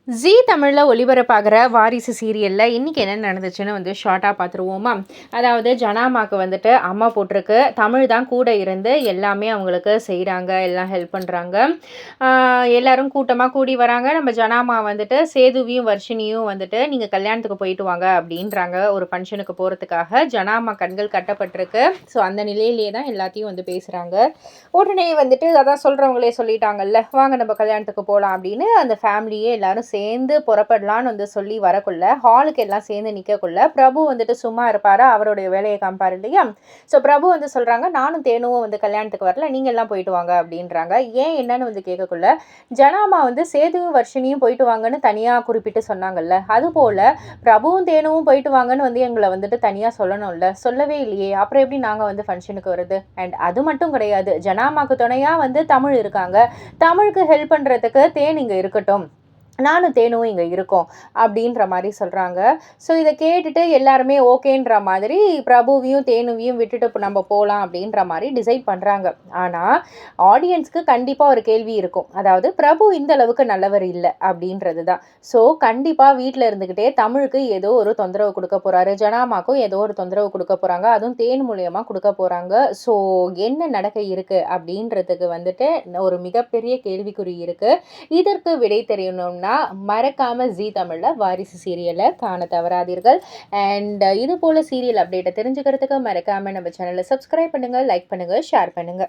ஜீ தமிழில் ஒளிபரப்பாகிற வாரிசு சீரியலில் இன்றைக்கி என்ன நடந்துச்சுன்னு ஷார்ட்டாக பார்த்துருவோமா. அதாவது ஜனாமாக்கு அம்மா போட்டிருக்கு, தமிழ் தான் கூட இருந்து எல்லாமே அவங்களுக்கு செய்கிறாங்க, எல்லாம் ஹெல்ப் பண்ணுறாங்க. எல்லாரும் கூட்டமாக கூடி வராங்க. நம்ம ஜனாமா சேதுவியும் வர்ஷினியும் நீங்கள் கல்யாணத்துக்கு போயிட்டு வாங்க அப்படின்றாங்க. ஒரு ஃபங்க்ஷனுக்கு போகிறதுக்காக ஜனாமா கண்கள் கட்டப்பட்டிருக்கு. ஸோ அந்த நிலையிலே தான் எல்லாத்தையும் பேசுகிறாங்க. உடனே அதான் சொல்கிறவங்களே சொல்லிட்டாங்கல்ல, வாங்க நம்ம கல்யாணத்துக்கு போகலாம் அப்படின்னு அந்த ஃபேமிலியே எல்லாரும் சேர்ந்து புறப்படலான்னு சொல்லி வரக்குள்ள ஹாலுக்கு எல்லாம் சேர்ந்து நிற்கக்குள்ள பிரபு சும்மா இருப்பாரா, அவருடைய வேலையை காமிப்பார் இல்லையா. ஸோ பிரபு சொல்கிறாங்க, நானும் தேனுவும் கல்யாணத்துக்கு வரல, நீங்கள் எல்லாம் போயிட்டு வாங்க அப்படின்றாங்க. ஏன் என்னன்னு கேட்கக்குள்ள ஜனாமா சேதுவும் வர்ஷினியும் போயிட்டு வாங்கன்னு தனியாக குறிப்பிட்டு சொன்னாங்கல்ல, அதுபோல் பிரபுவும் தேனுவும் போயிட்டு வாங்கன்னு எங்களை தனியாக சொல்லணும்ல, சொல்லவே இல்லையே, அப்புறம் எப்படி நாங்கள் ஃபங்க்ஷனுக்கு வருது. அண்ட் அது மட்டும் கிடையாது, ஜனாமாக்கு துணையாக தமிழ் இருக்காங்க, தமிழுக்கு ஹெல்ப் பண்ணுறதுக்கு தேன் இங்கே இருக்கட்டும், நானும் தேனும் இங்கே இருக்கோம் அப்படின்ற மாதிரி சொல்கிறாங்க. ஸோ இதை கேட்டுட்டு எல்லாருமே ஓகேன்ற மாதிரி பிரபுவையும் தேனுவையும் விட்டுட்டு நம்ம போகலாம் அப்படின்ற மாதிரி டிசைட் பண்ணுறாங்க. ஆனால் ஆடியன்ஸ்க்கு கண்டிப்பாக ஒரு கேள்வி இருக்கும், அதாவது பிரபு இந்த அளவுக்கு நல்லவர் இல்லை அப்படின்றது தான். ஸோ கண்டிப்பாக வீட்டில் இருந்துக்கிட்டே தமிழுக்கு ஏதோ ஒரு தொந்தரவு கொடுக்க போகிறாரு, ஜனாமாக்கும் ஏதோ ஒரு தொந்தரவு கொடுக்க போகிறாங்க, அதுவும் தேன் மூலியமாக கொடுக்க போகிறாங்க. ஸோ என்ன நடக்க இருக்குது அப்படின்றதுக்கு ஒரு மிகப்பெரிய கேள்விக்குறி இருக்குது. இதற்கு விடை தெரியணும் மறக்காம ஜீ தமிழ்ல வாரிசு சீரியலை காண தவறாதீர்கள். அண்ட் இது போல சீரியல் அப்டேட்டை தெரிஞ்சுக்கிறதுக்கு மறக்காம நம்ம சேனலை சப்ஸ்கிரைப் பண்ணுங்க, லைக் பண்ணுங்க, ஷேர் பண்ணுங்க.